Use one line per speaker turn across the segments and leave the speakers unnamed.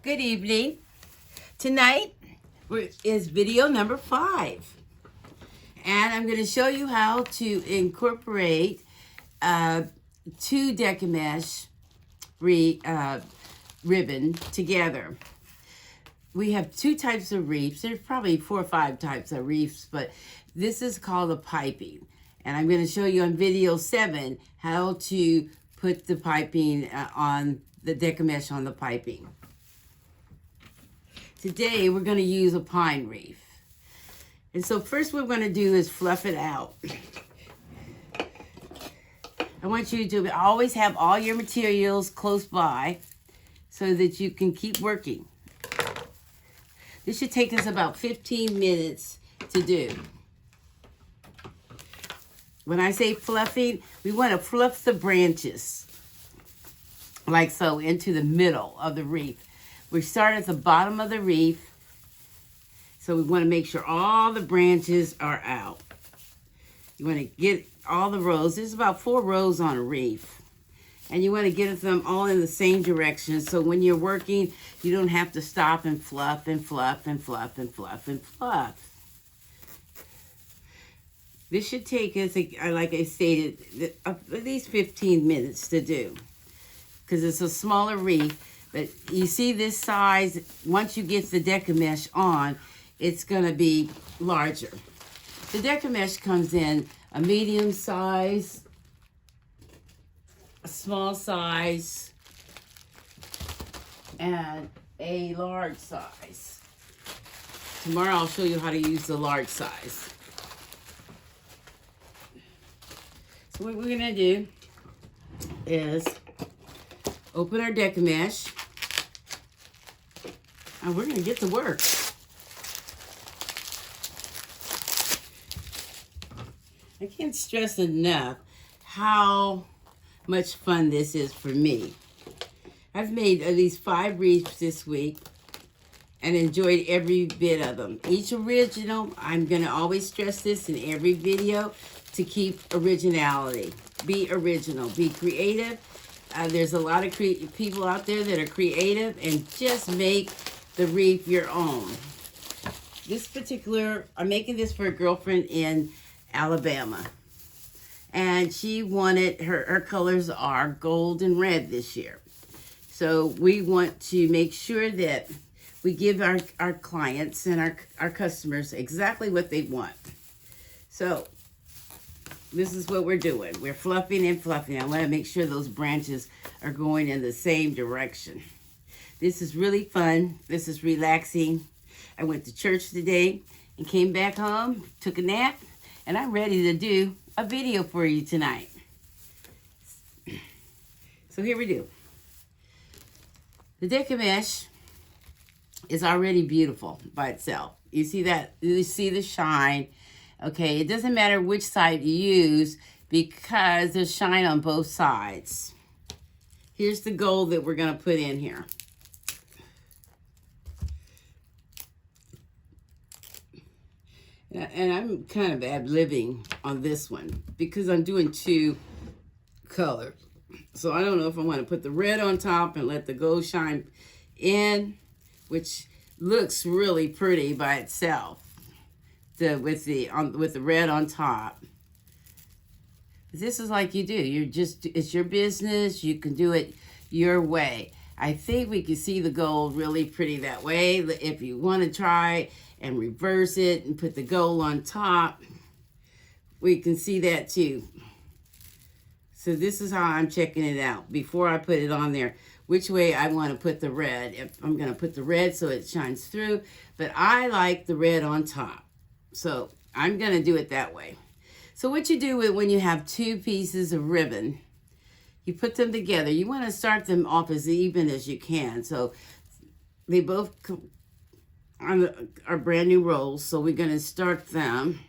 Good evening. Tonight is video number 5. And I'm going to show you how to incorporate 2 DECO MESH ribbon together. We have 2 types of wreaths. There's probably 4 or 5 types of wreaths, but this is called a piping. And I'm going to show you on video 7 how to put the piping on the DECO MESH on the piping. Today we're going to use a pine wreath. And so first what we're going to do is fluff it out. I want you to always have all your materials close by so that you can keep working. This should take us about 15 minutes to do. When I say fluffing, we want to fluff the branches like so into the middle of the wreath. We start at the bottom of the wreath, so we want to make sure all the branches are out. You want to get all the rows. There's about 4 rows on a wreath. And you want to get them all in the same direction, so when you're working, you don't have to stop and fluff and fluff and fluff and fluff and fluff. This should take us, like I stated, at least 15 minutes to do, because it's a smaller wreath. But you see this size, once you get the DECO MESH on, it's going to be larger. The DECO MESH comes in a medium size, a small size, and a large size. Tomorrow I'll show you how to use the large size. So what we're going to do is open our DECO MESH. And we're going to get to work. I can't stress enough how much fun this is for me. I've made at least 5 wreaths this week and enjoyed every bit of them. Each original, I'm going to always stress this in every video, to keep originality. Be original. Be creative. There's a lot of people out there that are creative, and just make the wreath your own. This particular, I'm making this for a girlfriend in Alabama. And she wanted, her colors are gold and red this year. So we want to make sure that we give our clients and our customers exactly what they want. So this is what we're doing. We're fluffing and fluffing. I want to make sure those branches are going in the same direction. This is really fun. This is relaxing. I went to church today and came back home, took a nap, and I'm ready to do a video for you tonight. So here we do. The DECO MESH is already beautiful by itself. You see that? You see the shine. Okay, it doesn't matter which side you use because there's shine on both sides. Here's the gold that we're going to put in here. And I'm kind of ad-libbing on this one because I'm doing 2 colors. So I don't know if I want to put the red on top and let the gold shine in, which looks really pretty by itself. With the red on top. This is like you do. It's your business. You can do it your way. I think we can see the gold really pretty that way. If you want to try and reverse it and put the gold on top, we can see that too. So this is how I'm checking it out before I put it on there, which way I want to put the red. If I'm going to put the red so it shines through, but I like the red on top. So I'm going to do it that way. So what you do when you have 2 pieces of ribbon, you put them together. You want to start them off as even as you can. So they both are brand new rolls. So we're going to start them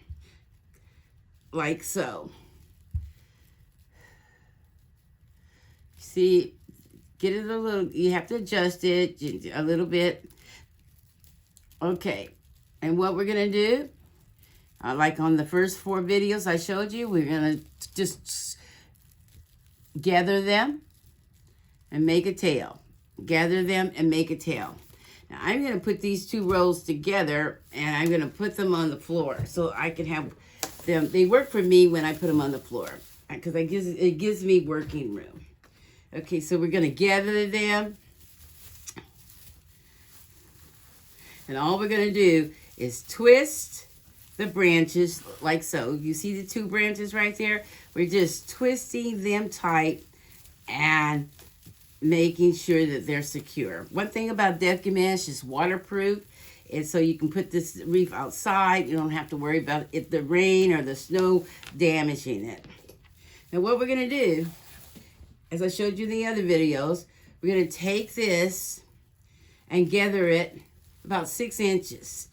like so. See, get it a little, you have to adjust it a little bit. Okay, and what we're going to do, like on the first 4 videos I showed you, we're going to just gather them and make a tail. gather them, and make a tail. Now I'm going to put these two rolls together, and I'm going to put them on the floor so I can have them. They work for me when I put them on the floor because it gives me working room. Okay, so we're going to gather them. And all we're going to do is twist the branches like so. You see the two branches right there? We're just twisting them tight and making sure that they're secure. One thing about DECO Mesh is waterproof. And so you can put this wreath outside. You don't have to worry about if the rain or the snow damaging it. Now what we're going to do, as I showed you in the other videos, we're going to take this and gather it about 6 inches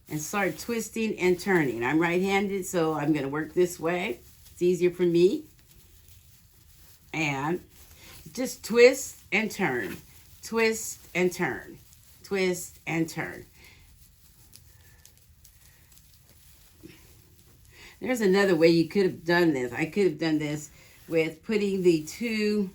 and start twisting and turning. I'm right-handed, so I'm going to work this way. It's easier for me. And just twist and turn, twist and turn, twist and turn. There's another way you could have done this. I could have done this with putting the two,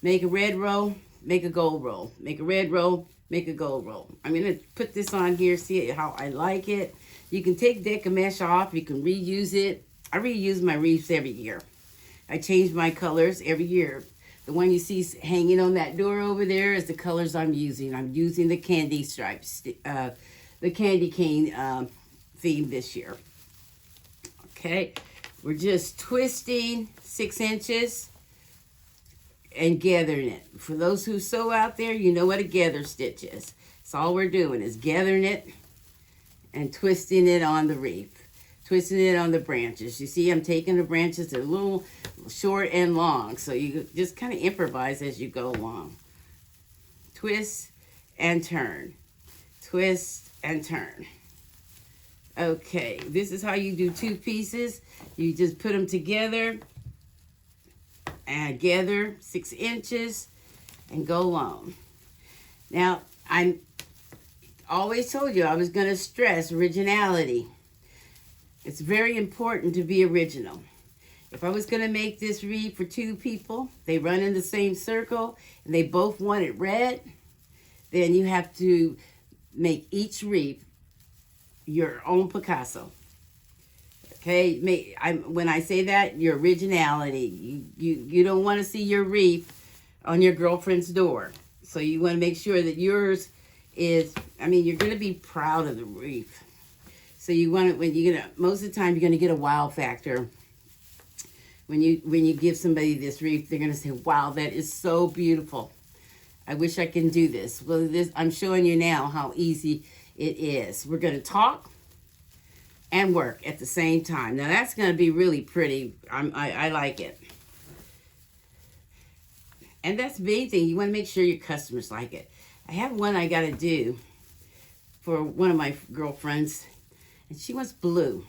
make a red row, make a gold row, make a red row, make a gold roll. I'm going to put this on here, see how I like it. You can take DECO Mesh off. You can reuse it. I reuse my wreaths every year. I change my colors every year. The one you see hanging on that door over there is the colors I'm using. I'm using the candy stripes, the candy cane theme this year. Okay, we're just twisting 6 inches and gathering it. For those who sew out there, you know what a gather stitch is. So all we're doing is gathering it and twisting it on the wreath, twisting it on the branches. You see, I'm taking the branches, they're a little short and long, so you just kind of improvise as you go along. Twist and turn, twist and turn. Okay, this is how you do 2 pieces. You just put them together and gather 6 inches and go along. Now, I always told you I was going to stress originality. It's very important to be original. If I was going to make this wreath for 2 people, they run in the same circle, and they both want it red, then you have to make each wreath your own Picasso. Okay, when I say that, your originality. You don't want to see your wreath on your girlfriend's door. So you want to make sure that yours is, you're going to be proud of the wreath. So you want it, most of the time you're going to get a wow factor. When you give somebody this wreath, they're going to say, wow, that is so beautiful. I wish I can do this. Well, I'm showing you now how easy it is. We're going to talk and work at the same time. Now that's going to be really pretty. I like it. And that's the main thing. You want to make sure your customers like it. I have one I got to do for one of my girlfriends, and she wants blue.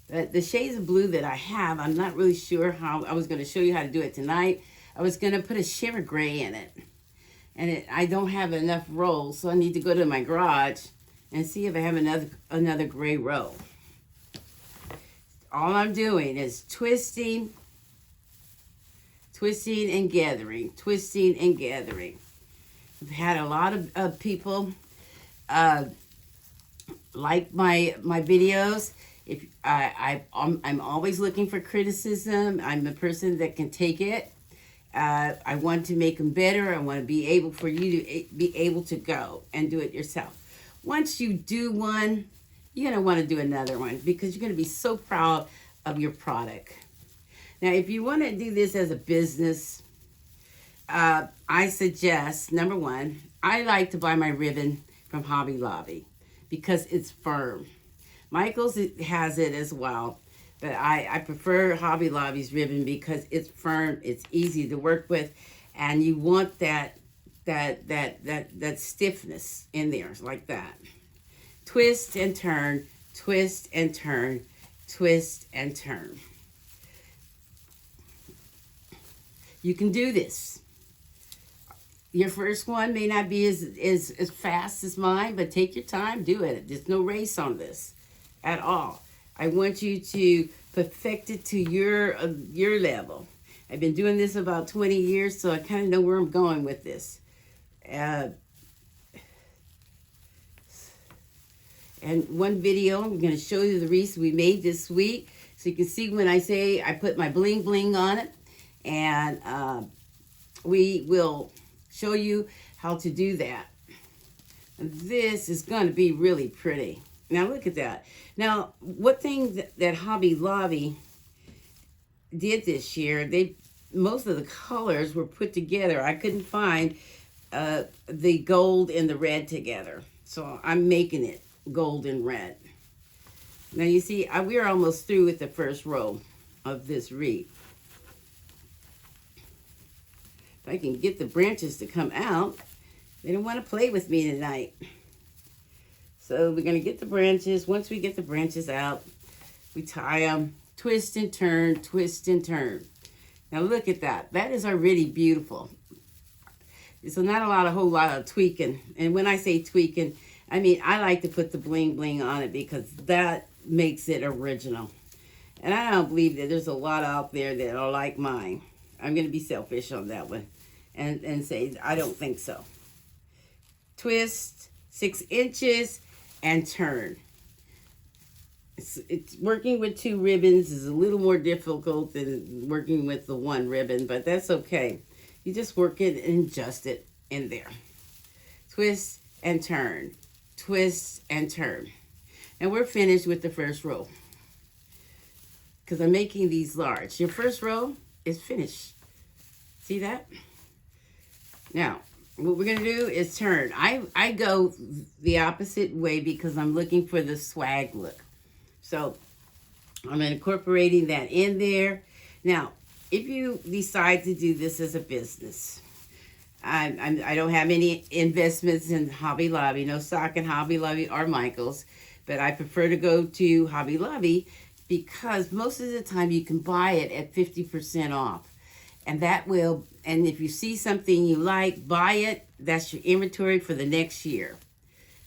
The shades of blue that I have, I'm not really sure how. I was going to show you how to do it tonight. I was going to put a shimmer gray in it. And I don't have enough rolls, so I need to go to my garage and see if I have another gray roll. All I'm doing is twisting and gathering, twisting and gathering. I've had a lot of people like my videos. I'm always looking for criticism. I'm a person that can take it. I want to make them better. I want to be able for you to be able to go and do it yourself. Once you do one, you're going to want to do another one because you're going to be so proud of your product. Now, if you want to do this as a business, I suggest, number one, I like to buy my ribbon from Hobby Lobby because it's firm. Michael's has it as well, but I prefer Hobby Lobby's ribbon because it's firm, it's easy to work with, and you want that stiffness in there, like that. Twist and turn, twist and turn, twist and turn. You can do this. Your first one may not be as fast as mine, but take your time, do it. There's no race on this at all. I want you to perfect it to your level. I've been doing this about 20 years, so I kind of know where I'm going with this. Uh, and one video, I'm going to show you the wreaths we made this week. So you can see when I say I put my bling bling on it. And we will show you how to do that. And this is going to be really pretty. Now look at that. Now, what thing that Hobby Lobby did this year, most of the colors were put together. I couldn't find the gold and the red together. So I'm making it gold and red. Now you see, we're almost through with the first row of this wreath. If I can get the branches to come out, they don't want to play with me tonight. So we're going to get the branches. Once we get the branches out, we tie them, twist and turn, twist and turn. Now look at that. That is already beautiful. So not a whole lot of tweaking. And when I say tweaking, I mean, I like to put the bling bling on it because that makes it original. And I don't believe that there's a lot out there that are like mine. I'm going to be selfish on that one and say I don't think so. Twist 6 inches and turn. It's working with 2 ribbons is a little more difficult than working with the 1 ribbon, but that's okay. You just work it and adjust it in there. Twist and turn. Twist and turn. And we're finished with the first row. Because I'm making these large. Your first row is finished. See that? Now, what we're going to do is turn. I go the opposite way because I'm looking for the swag look. So, I'm incorporating that in there. Now, if you decide to do this as a business, I don't have any investments in Hobby Lobby, no stock in Hobby Lobby or Michael's, but I prefer to go to Hobby Lobby because most of the time you can buy it at 50% off. And that will, and if you see something you like, buy it. That's your inventory for the next year.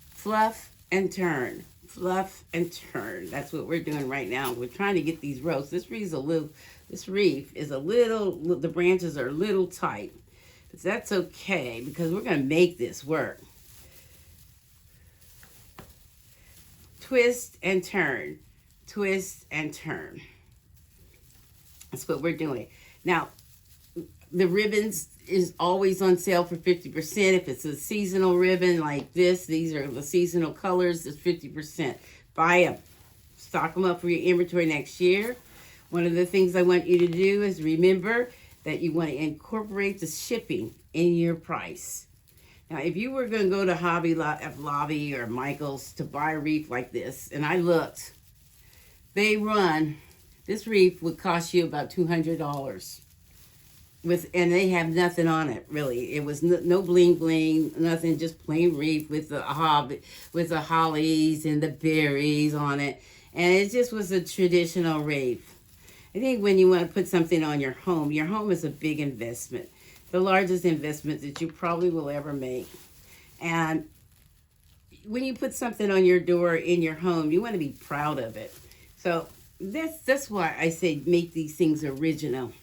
Fluff and turn. Fluff and turn. That's what we're doing right now. We're trying to get these rows. This wreath is a little, the branches are a little tight. But that's okay because we're going to make this work. Twist and turn. Twist and turn. That's what we're doing. Now, the ribbons is always on sale for 50%. If it's a seasonal ribbon like this, these are the seasonal colors, it's 50%. Buy them. Stock them up for your inventory next year. One of the things I want you to do is remember that you want to incorporate the shipping in your price. Now, if you were going to go to Hobby Lobby or Michael's to buy a wreath like this, and I looked, this wreath would cost you about $200. And they have nothing on it, really. It was no bling bling, nothing, just plain wreath with the hollies and the berries on it. And it just was a traditional wreath. I think when you want to put something on your home is a big investment. The largest investment that you probably will ever make. And when you put something on your door in your home, you want to be proud of it. So that's why I say make these things original.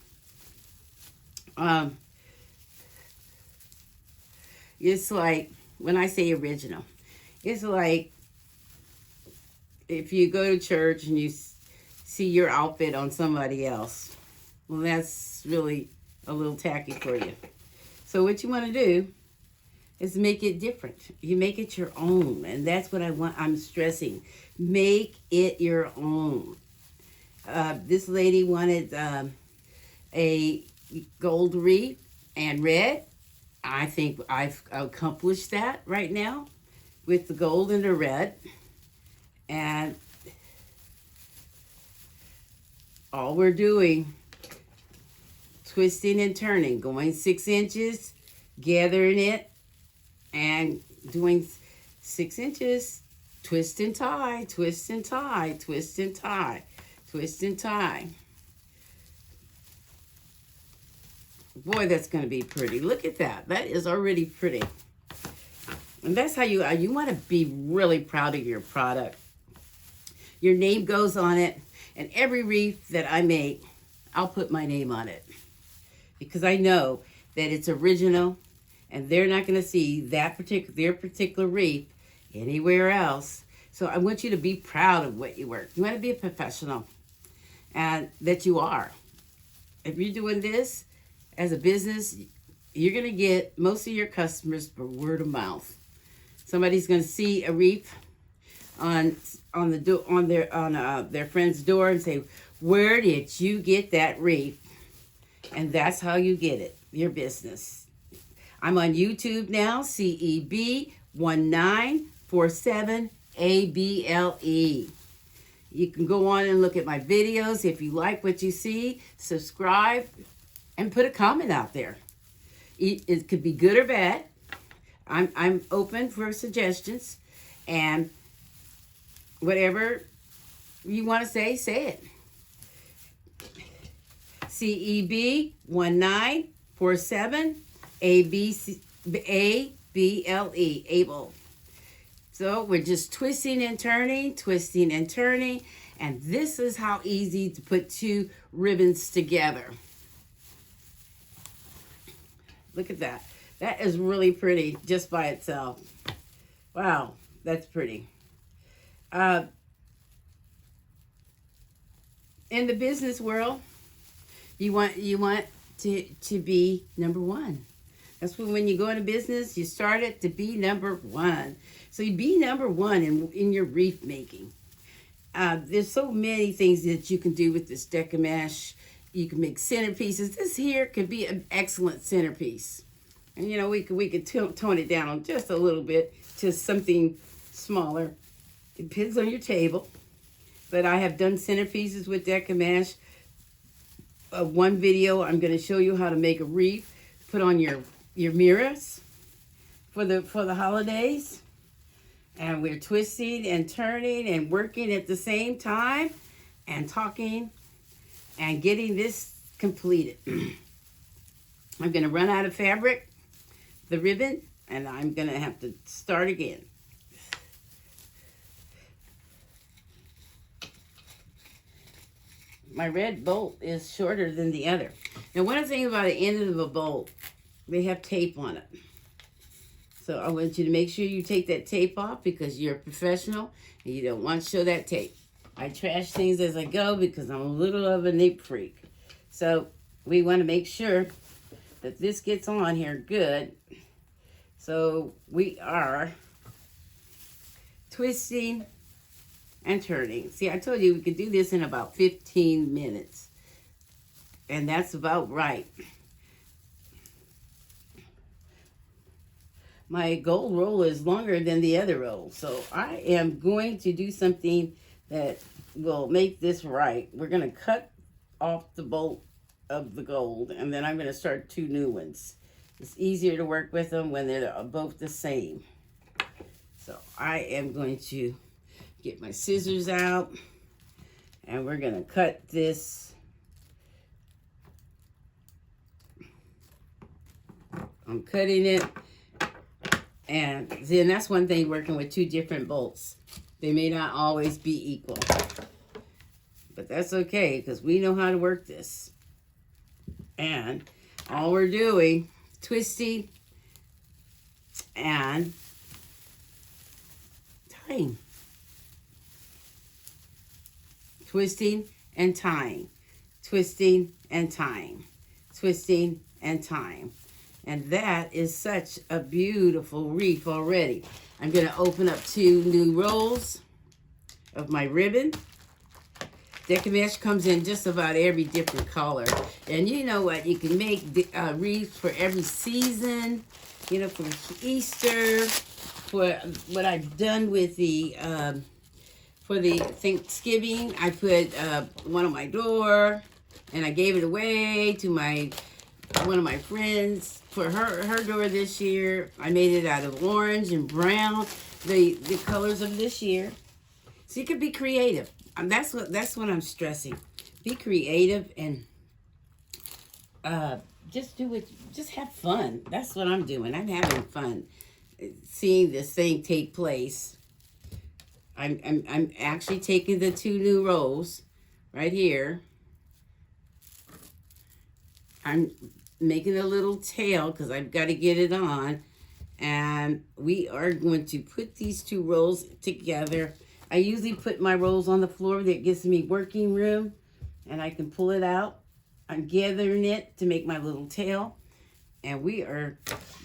It's like, when I say original, it's like if you go to church and you see your outfit on somebody else. Well, that's really a little tacky for you. So what you want to do is make it different. You make it your own. And that's what I'm stressing. Make it your own. This lady wanted a gold wreath and red. I think I've accomplished that right now with the gold and the red. And all we're doing, twisting and turning, going 6 inches, gathering it, and doing 6 inches, twist and tie, twist and tie, twist and tie, twist and tie. Boy, that's going to be pretty. Look at that. That is already pretty. And that's how you want to be really proud of your product. Your name goes on it. And every wreath that I make, I'll put my name on it. Because I know that it's original and they're not going to see their particular wreath anywhere else. So I want you to be proud of what you work. You want to be a professional, and that you are. If you're doing this as a business, you're going to get most of your customers by word of mouth. Somebody's going to see a wreath on their friend's door and say, "Where did you get that wreath?" And that's how you get it, your business. I'm on YouTube now, CEB1947ABLE. You can go on and look at my videos. If you like what you see, subscribe and put a comment out there. It could be good or bad. I'm open for suggestions, and whatever you want to say it. CEB1947ABLE, able. So we're just twisting and turning, and this is how easy to put two ribbons together. Look at that. That is really pretty just by itself. Wow, that's pretty. In the business world, you want to be number one. That's when you go into business, you start it to be number one. So you be number one in your wreath making. There's so many things that you can do with this DECO mesh. You can make centerpieces. This here could be an excellent centerpiece. And you know, we could tone it down just a little bit to something smaller. It depends on your table. But I have done centerpieces with DECO mesh. One video, I'm going to show you how to make a wreath. Put on your mirrors for the holidays. And we're twisting and turning and working at the same time and talking and getting this completed. I'm going to run out of fabric, the ribbon, and I'm going to have to start again. My red bolt is shorter than the other. Now, one thing about the end of a bolt, they have tape on it. So I want you to make sure you take that tape off because you're a professional and you don't want to show that tape. I trash things as I go because I'm a little of a neat freak. So we want to make sure that this gets on here good. So we are twisting and turning. See, I told you we could do this in about 15 minutes. And that's about right. My gold roll is longer than the other roll. So I am going to do something that will make this right. We're going to cut off the bolt of the gold, and then I'm going to start two new ones. It's easier to work with them when they're both the same. So I am going to get my scissors out, and we're going to cut this. I'm cutting it. And then that's one thing working with two different bolts. They may not always be equal. But that's okay because we know how to work this. And all we're doing, twisting and tying. Twisting and tying. Twisting and tying. Twisting and tying. And that is such a beautiful wreath already. I'm going to open up two new rolls of my ribbon. DECO mesh comes in just about every different color. And you know what? You can make wreaths for every season. You know, for Easter. For what I've done with for the Thanksgiving, I put one on my door. And I gave it away to one of my friends for her door this year. I made it out of orange and brown, the colors of this year. So you could be creative. That's what I'm stressing. Be creative and just have fun. That's what I'm doing. I'm having fun seeing this thing take place. I'm actually taking the two new rolls right here. I'm making a little tail because I've got to get it on. And we are going to put these two rolls together. I usually put my rolls on the floor. That gives me working room, and I can pull it out. I'm gathering it to make my little tail, and we are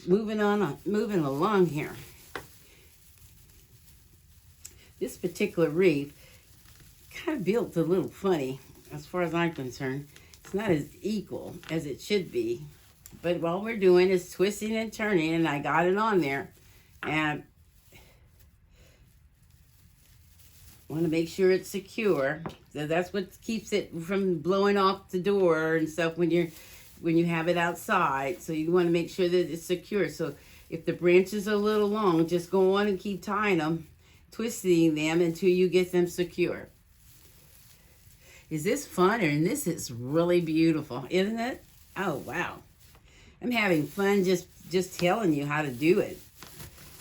moving along here. This particular wreath kind of built a little funny, as far as I'm concerned. It's not as equal as it should be. But all we're doing is twisting and turning, and I got it on there. And want to make sure it's secure. So that's what keeps it from blowing off the door and stuff when you have it outside. So you want to make sure that it's secure. So if the branches are a little long, just go on and keep tying them, twisting them until you get them secure. Is this fun? And this is really beautiful, isn't it? Oh, wow. I'm having fun just telling you how to do it.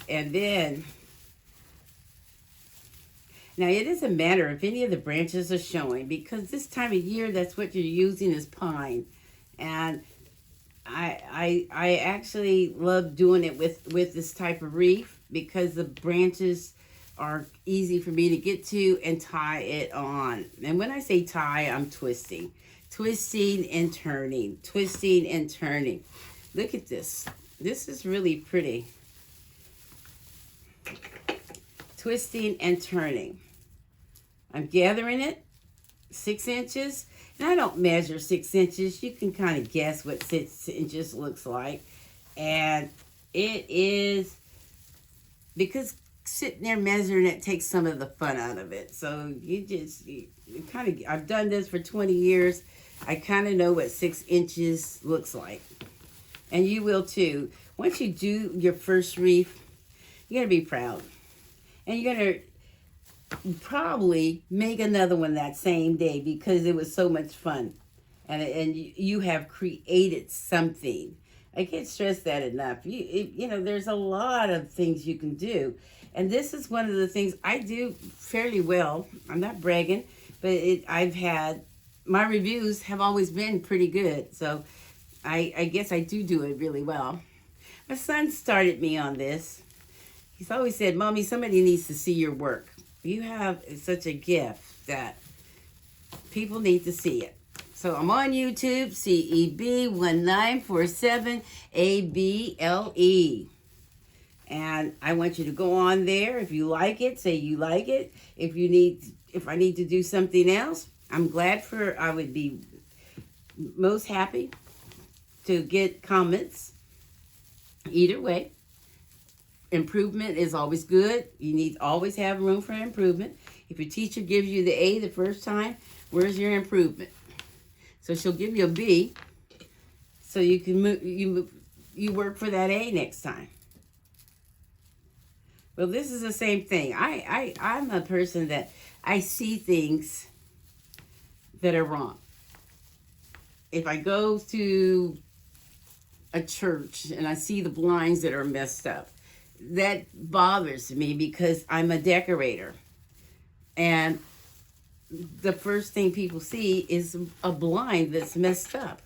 And then, now it doesn't matter if any of the branches are showing, because this time of year, that's what you're using is pine. And I actually love doing it with this type of wreath because the branches are easy for me to get to and tie it on. And when I say tie, I'm twisting. Twisting and turning. Twisting and turning. Look at this. This is really pretty. Twisting and turning. I'm gathering it 6 inches. And I don't measure 6 inches. You can kind of guess what 6 inches looks like. And it is, because sitting there measuring it takes some of the fun out of it. So I've done this for 20 years. I kind of know what 6 inches looks like. And you will too. Once you do your first wreath, you're going to be proud. And you're going to probably make another one that same day because it was so much fun. And you have created something. I can't stress that enough. You know, there's a lot of things you can do. And this is one of the things I do fairly well. I'm not bragging, but my reviews have always been pretty good. So I guess I do it really well. My son started me on this. He's always said, Mommy, somebody needs to see your work. You have such a gift that people need to see it. So I'm on YouTube, CEB1947ABLE. And I want you to go on there. If you like it, say you like it. If I need to do something else, I would be most happy to get comments. Either way, improvement is always good. You always have room for improvement. If your teacher gives you the A the first time, where's your improvement? So she'll give you a B, so you can you work for that A next time. Well, this is the same thing. I'm a person that I see things that are wrong. If I go to a church and I see the blinds that are messed up, that bothers me because I'm a decorator. And the first thing people see is a blind that's messed up.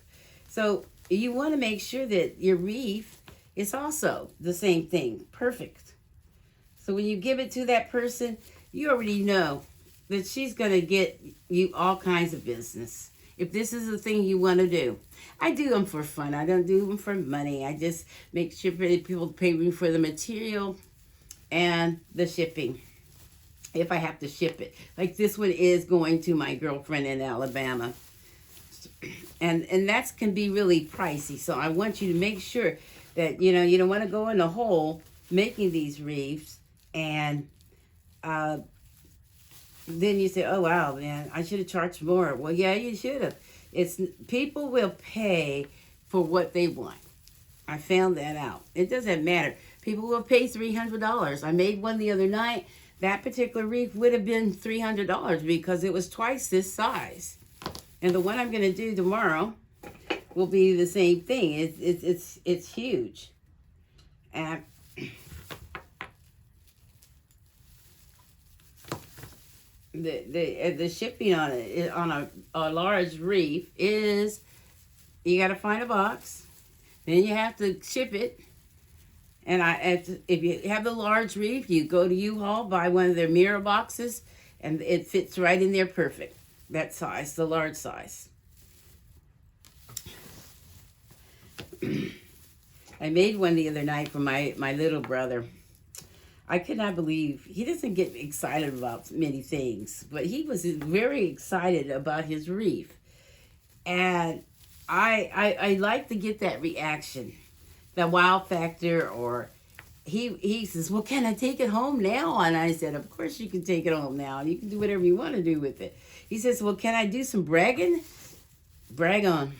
So you want to make sure that your wreath is also the same thing, perfect. So when you give it to that person, you already know that she's going to get you all kinds of business. If this is the thing you want to do. I do them for fun. I don't do them for money. I just make sure people pay me for the material and the shipping. If I have to ship it. Like this one is going to my girlfriend in Alabama. And that can be really pricey. So I want you to make sure that, you don't want to go in a hole making these wreaths. And then you say, oh, wow, man, I should have charged more. Well, yeah, you should have. People will pay for what they want. I found that out. It doesn't matter. People will pay $300. I made one the other night. That particular wreath would have been $300 because it was twice this size. And the one I'm going to do tomorrow will be the same thing. It's huge. And the shipping on a large wreath is, you got to find a box. Then you have to ship it. And if you have the large wreath, you go to U-Haul, buy one of their mirror boxes, and it fits right in there perfect. That size, the large size. I made one the other night for my little brother. I could not believe, he doesn't get excited about many things, but he was very excited about his wreath. And I like to get that reaction, the wow factor, or he says, well, can I take it home now? And I said, of course you can take it home now. You can do whatever you want to do with it. He says, well, can I do some bragging? Brag on.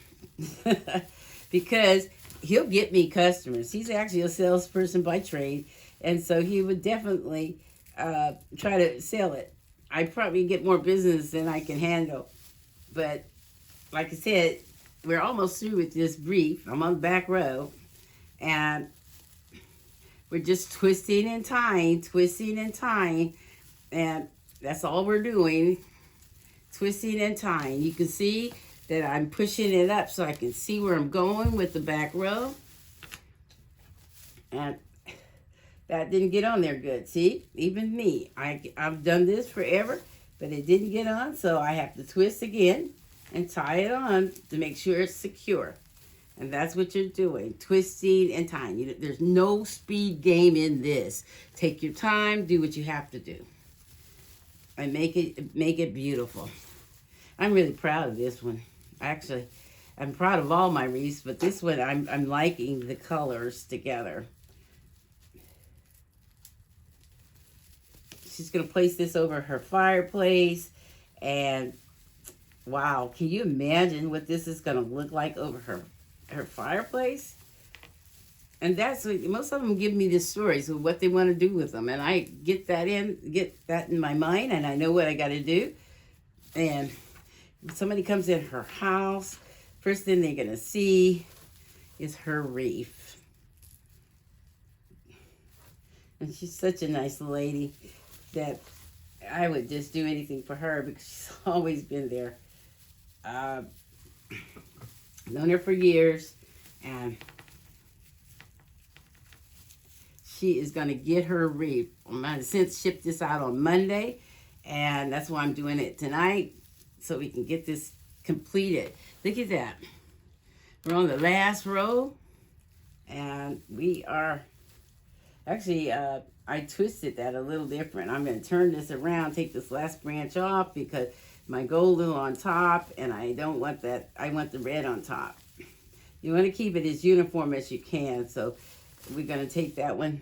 Because he'll get me customers. He's actually a salesperson by trade. And so he would definitely try to sell it. I probably get more business than I can handle. But like I said, we're almost through with this wreath. I'm on the back row. And we're just twisting and tying. And that's all we're doing. Twisting and tying. You can see that I'm pushing it up so I can see where I'm going with the back row. And that didn't get on there good. See, even me, I've done this forever, but it didn't get on, so I have to twist again and tie it on to make sure it's secure. And that's what you're doing, twisting and tying. There's no speed game in this. Take your time, do what you have to do, and make it beautiful. I'm really proud of this one. Actually, I'm proud of all my wreaths, but this one I'm liking the colors together. She's going to place this over her fireplace, and wow, can you imagine what this is going to look like over her fireplace? And that's what most of them give me the stories of what they want to do with them, and I get that in my mind, and I know what I got to do. And when somebody comes in her house, first thing they're going to see is her wreath. And she's such a nice lady that I would just do anything for her because she's always been there. Known her for years, and she is going to get her wreath. I since shipped this out on Monday, and that's why I'm doing it tonight, so we can get this completed. Look at that. We're on the last row, and we are actually, I twisted that a little different. I'm going to turn this around, take this last branch off because my gold is on top, and I don't want that. I want the red on top. You want to keep it as uniform as you can, so we're going to take that one,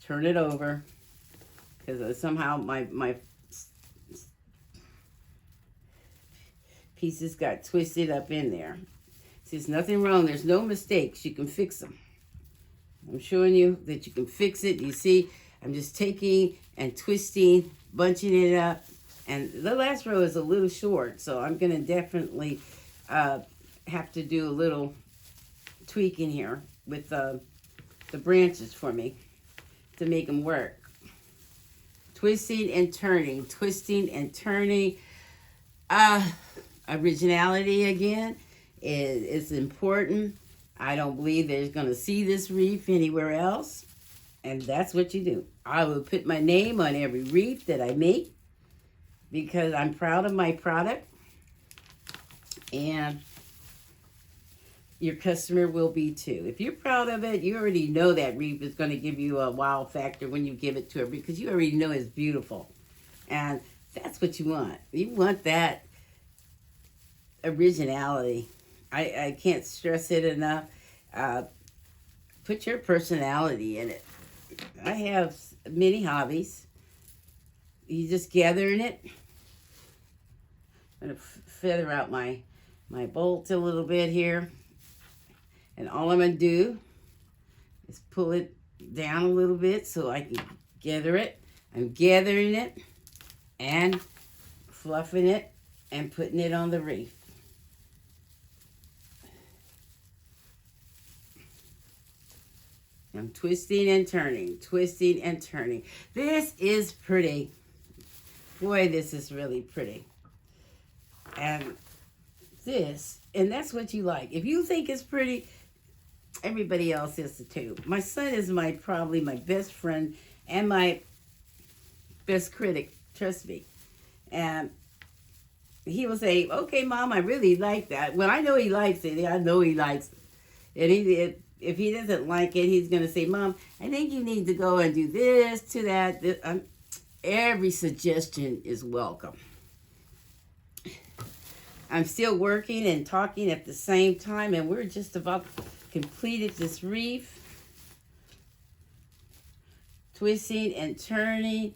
turn it over, because somehow my pieces got twisted up in there. See, there's nothing wrong. There's no mistakes. You can fix them. I'm showing you that you can fix it. You see, I'm just taking and twisting, bunching it up. And the last row is a little short, so I'm going to definitely have to do a little tweaking here with the branches for me to make them work. Twisting and turning, twisting and turning. Originality again is important. I don't believe they're going to see this wreath anywhere else. And that's what you do. I will put my name on every wreath that I make because I'm proud of my product. And your customer will be too. If you're proud of it, you already know that wreath is going to give you a wow factor when you give it to her because you already know it's beautiful. And that's what you want. You want that originality. I can't stress it enough. Put your personality in it. I have many hobbies. You just gather in it. I'm going to feather out my bolts a little bit here. And all I'm going to do is pull it down a little bit so I can gather it. I'm gathering it and fluffing it and putting it on the wreath. I'm twisting and turning, twisting and turning. This is pretty. Boy, this is really pretty. And that's what you like. If you think it's pretty, everybody else is too. My son is probably my best friend and my best critic, trust me. And he will say, okay, Mom, I really like that. When I know he likes it, I know he likes it. And if he doesn't like it, he's going to say, Mom, I think you need to go and do this, to that. Every suggestion is welcome. I'm still working and talking at the same time, and we're just about completed this wreath. Twisting and turning,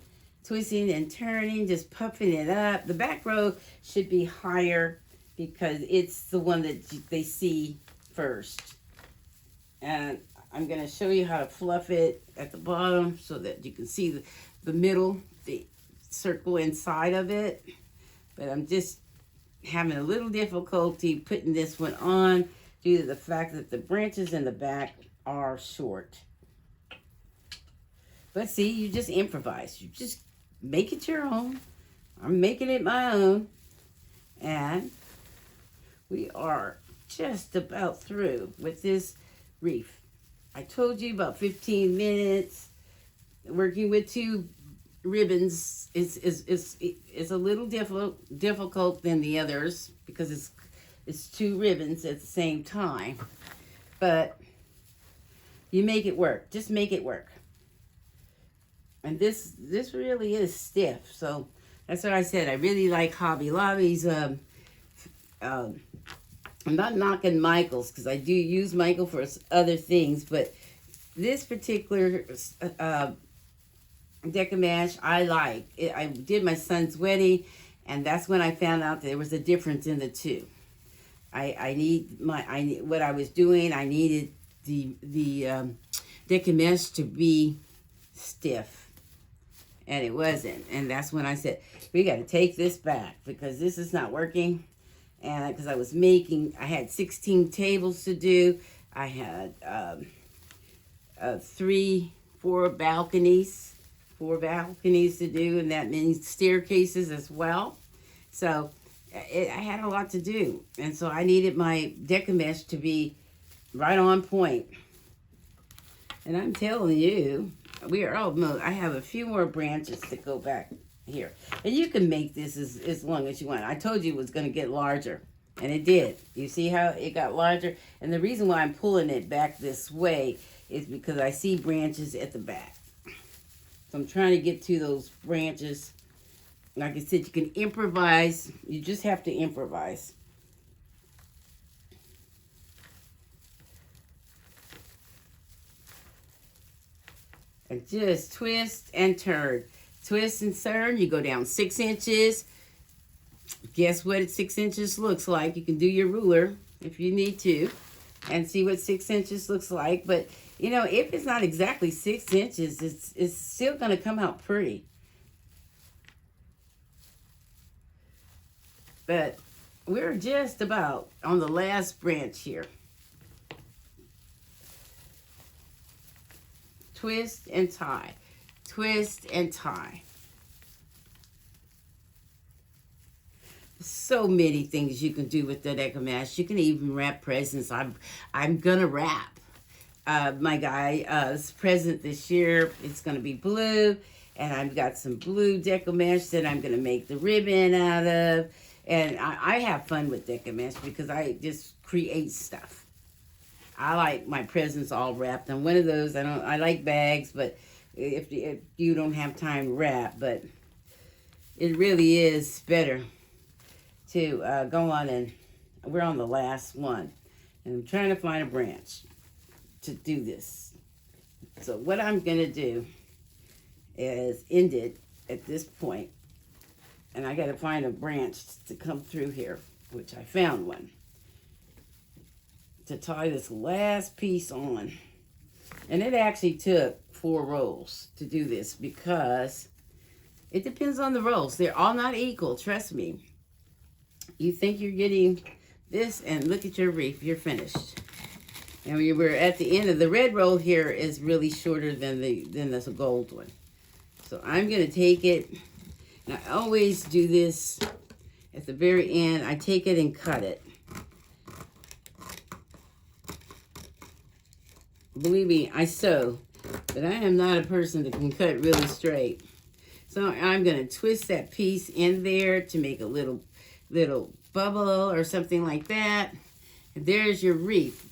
just puffing it up. The back row should be higher because it's the one that they see first. And I'm going to show you how to fluff it at the bottom so that you can see the middle, the circle inside of it. But I'm just having a little difficulty putting this one on due to the fact that the branches in the back are short. But see, you just improvise. You just make it your own. I'm making it my own. And we are just about through with this wreath. I told you about 15 minutes. Working with two ribbons is a little difficult than the others because it's two ribbons at the same time. But you make it work. Just make it work. And this really is stiff. So that's what I said. I really like Hobby Lobby's. I'm not knocking Michael's because I do use Michael for other things. But this particular DECO MESH I like. I did my son's wedding. And that's when I found out there was a difference in the two. What I was doing, I needed the DECO MESH to be stiff. And it wasn't. And that's when I said, we got to take this back because this is not working. And because I had 16 tables to do. I had 4 balconies to do. And that means staircases as well. So I had a lot to do. And so I needed my DECO MESH to be right on point. And I'm telling you, I have a few more branches to go back here. And you can make this as long as you want. I told you it was going to get larger. And it did. You see how it got larger? And the reason why I'm pulling it back this way is because I see branches at the back. So I'm trying to get to those branches. Like I said, you can improvise. You just have to improvise. And just twist and turn. Twist and turn. You go down 6 inches. Guess what 6 inches looks like. You can do your ruler if you need to and see what 6 inches looks like. But, you know, if it's not exactly 6 inches, it's still going to come out pretty. But we're just about on the last branch here. Twist and tie. Twist and tie. So many things you can do with the DECO MESH. You can even wrap presents. I'm gonna wrap my guy's present this year. It's gonna be blue, and I've got some blue DECO MESH that I'm gonna make the ribbon out of. And I have fun with DECO MESH because I just create stuff. I like my presents all wrapped. I'm one of those. I like bags, but if you don't have time to wrap, but it really is better to go on, and we're on the last one. And I'm trying to find a branch to do this. So what I'm going to do is end it at this point. And I got to find a branch to come through here, which I found one, to tie this last piece on. And it actually took 4 rolls to do this because it depends on the rolls. They're all not equal, trust me. You think you're getting this, and look at your wreath. You're finished. And we're at the end of the red roll here is really shorter than this gold one. So I'm going to take it, and I always do this at the very end. I take it and cut it. believe me, I sew, but I am not a person that can cut really straight. So I'm going to twist that piece in there to make a little bubble or something like that. And there's your wreath.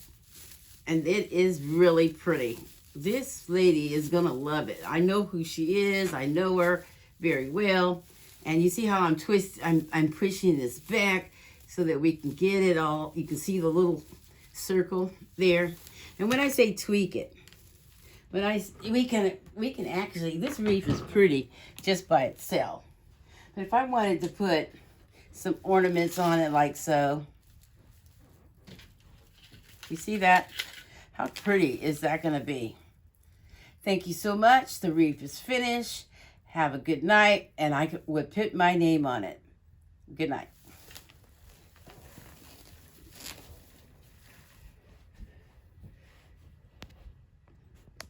And it is really pretty. This lady is going to love it. I know who she is. I know her very well. And you see how I'm pushing this back so that we can get it all. You can see the little circle there. And when I say tweak it, we can actually, this wreath is pretty just by itself. But if I wanted to put some ornaments on it like so, you see that? How pretty is that going to be? Thank you so much. The wreath is finished. Have a good night, and I would put my name on it. Good night.